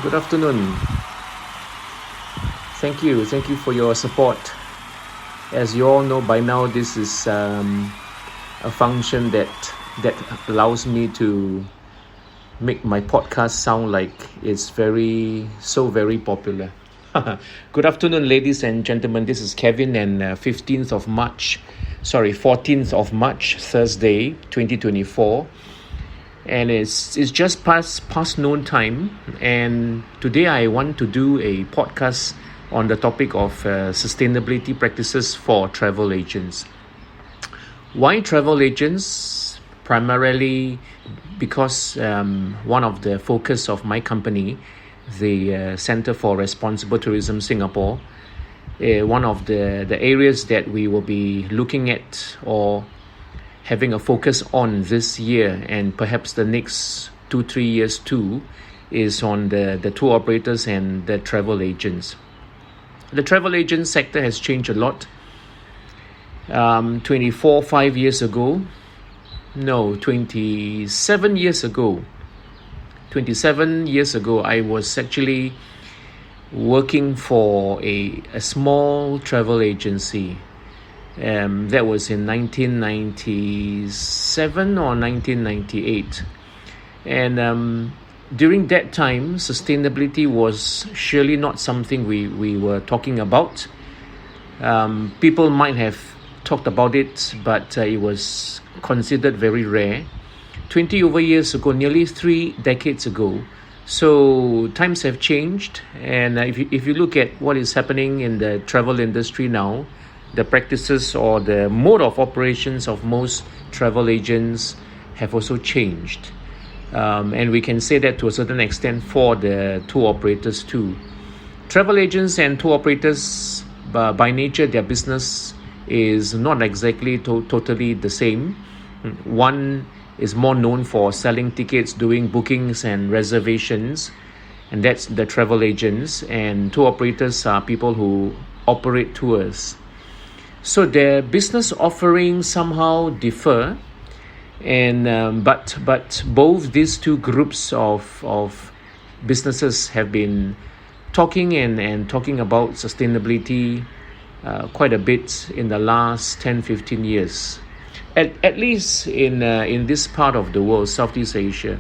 Good afternoon. Thank you. Thank you for your support. As you all know by now, this is a function that allows me to make my podcast sound like it's very popular. Good afternoon, ladies and gentlemen. This is Kevin, and 14th of March, Thursday, 2024. And it's just past noon time, and today I want to do a podcast on the topic of sustainability practices for travel agents. Why travel agents? Primarily because one of the focus of my company, the Center for Responsible Tourism Singapore, one of the areas that we will be looking at or having a focus on this year and perhaps the next 2-3 years too, is on the tour operators and the travel agents. The travel agent sector has changed a lot. 27 years ago, I was actually working for a small travel agency. That was in 1997 or 1998. And during that time, sustainability was surely not something we were talking about. People might have talked about it, but it was considered very rare. 20 over years ago, nearly 3 decades ago. So times have changed, and if you look at what is happening in the travel industry now, the practices or the mode of operations of most travel agents have also changed. And we can say that to a certain extent for the tour operators too. Travel agents and tour operators, by nature, their business is not exactly totally the same. One is more known for selling tickets, doing bookings and reservations, and that's the travel agents. And tour operators are people who operate tours. So their business offerings somehow differ, and but both these two groups of businesses have been talking about sustainability quite a bit in the last 10-15 years, at least in this part of the world, Southeast Asia.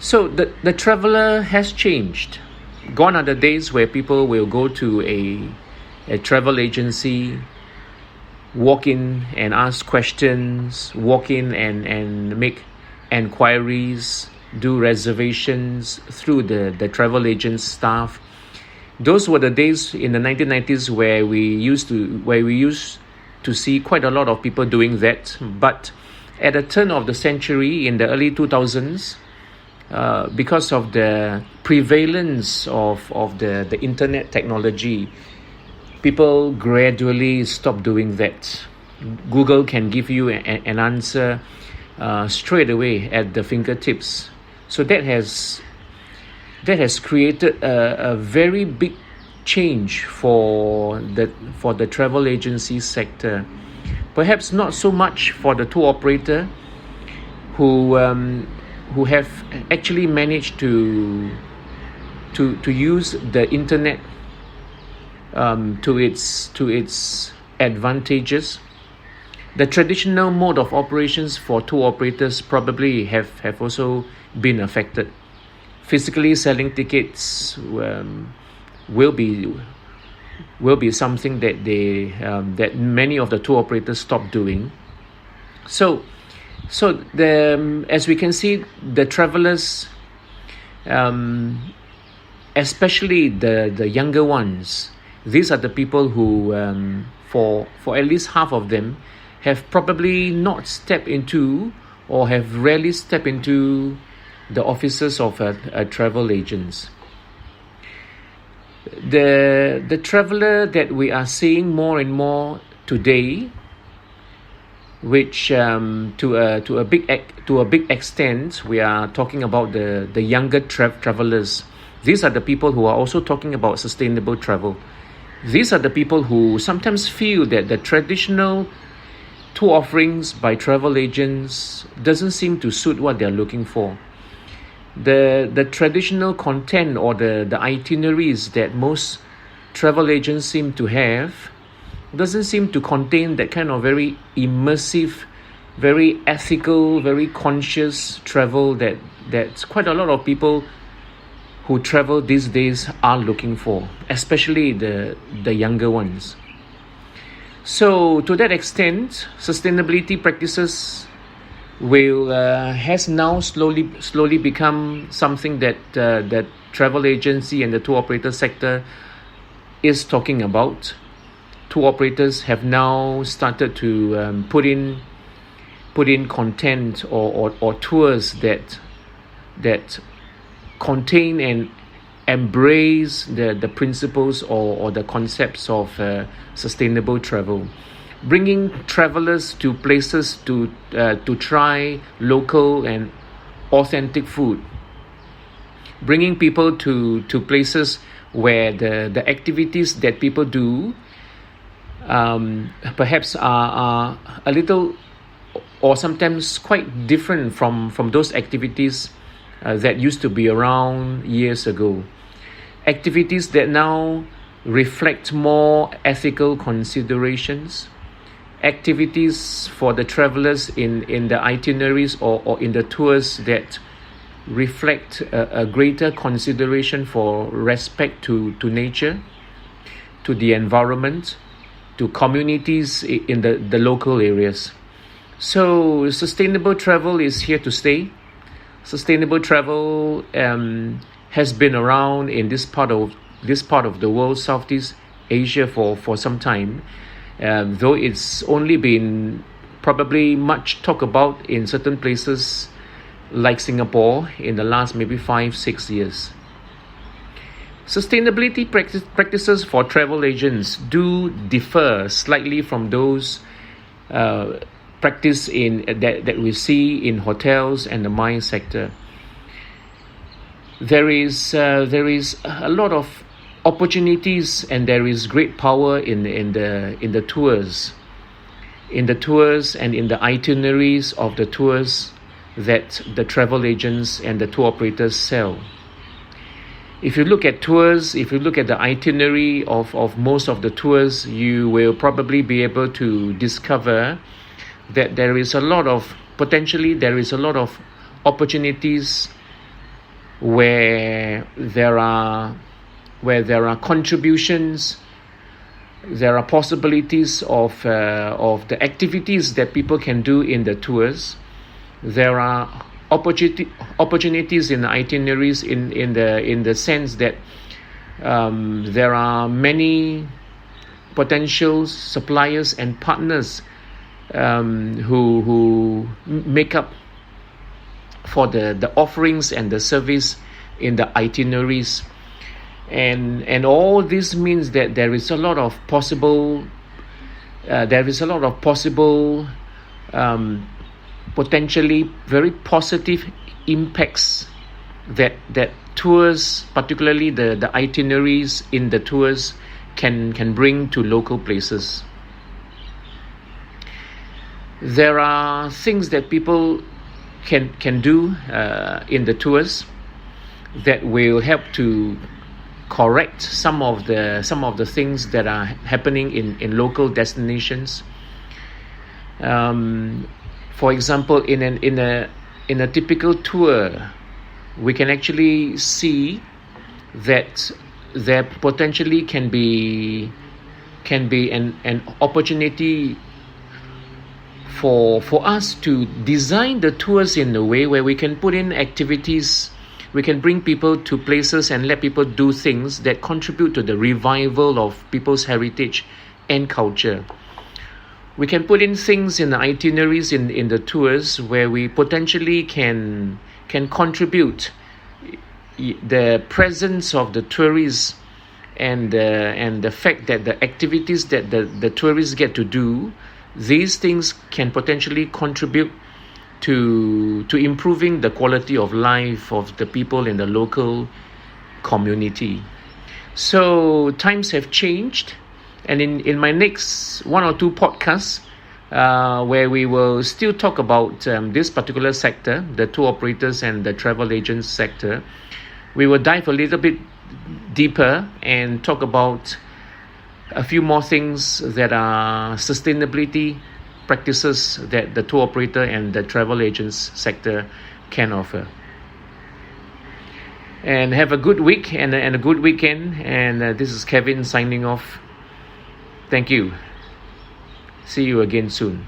So the traveler has changed. Gone are the days where people will go to a travel agency, walk in and ask questions, walk in and make enquiries, do reservations through the travel agent staff. Those were the days in the 1990s where we used to see quite a lot of people doing that. But at the turn of the century, in the early 2000s, because of the prevalence of the internet technology, people gradually stop doing that. Google can give you an answer straight away at the fingertips. So that has created a very big change for the travel agency sector. Perhaps not so much for the tour operator, who have actually managed to use the internet to its advantages. The traditional mode of operations for tour operators probably have also been affected. Physically selling tickets will be something that that many of the tour operators stopped doing. So as we can see, the travelers, especially the younger ones, these are the people who, for at least half of them, have probably not stepped into or have rarely stepped into the offices of a travel agents. The traveler that we are seeing more and more today, which to a big extent, we are talking about the younger travelers. These are the people who are also talking about sustainable travel. These are the people who sometimes feel that the traditional tour offerings by travel agents doesn't seem to suit what they're looking for. the traditional content or the itineraries that most travel agents seem to have doesn't seem to contain that kind of very immersive, very ethical, very conscious travel that's quite a lot of people who travel these days are looking for, especially the younger ones. So to that extent, sustainability practices has now slowly become something that that travel agency and the tour operator sector is talking about. Tour operators have now started to put in content or tours that contain and embrace the principles or the concepts of sustainable travel, bringing travelers to places to try local and authentic food, bringing people to places where the activities that people do perhaps are a little or sometimes quite different from those activities that used to be around years ago. Activities that now reflect more ethical considerations, activities for the travelers in the itineraries or in the tours that reflect a greater consideration for respect to nature, to the environment, to communities in the local areas. So sustainable travel is here to stay. Sustainable travel has been around in this part of the world, Southeast Asia, for some time, though it's only been probably much talked about in certain places like Singapore in the last maybe 5-6 years. Sustainability practices for travel agents do differ slightly from those practice that we see in hotels and the mine sector. There is a lot of opportunities and there is great power in the tours, and in the itineraries of the tours that the travel agents and the tour operators sell. If you look at tours, if you look at the itinerary of most of the tours, you will probably be able to discover that there is a lot of opportunities where there are contributions, there are possibilities of the activities that people can do in the tours. There are opportunities in the itineraries in the sense that there are many potential suppliers and partners who make up for the offerings and the service in the itineraries, and all this means that there is a lot of possible potentially very positive impacts that tours, particularly the itineraries in the tours, can bring to local places. There are things that people can do in the tours that will help to correct some of the things that are happening in local destinations. For example, in a typical tour, we can actually see that there potentially can be an opportunity for us to design the tours in a way where we can put in activities, we can bring people to places and let people do things that contribute to the revival of people's heritage and culture. We can put in things in the itineraries in the tours where we potentially can contribute the presence of the tourists and the fact that the activities that the tourists get to do, these things can potentially contribute to improving the quality of life of the people in the local community. So times have changed, and in my next one or two podcasts, where we will still talk about this particular sector, the tour operators and the travel agents sector. We will dive a little bit deeper and talk about a few more things that are sustainability practices that the tour operator and the travel agents sector can offer. And have a good week and a good weekend. And this is Kevin signing off. Thank you. See you again soon.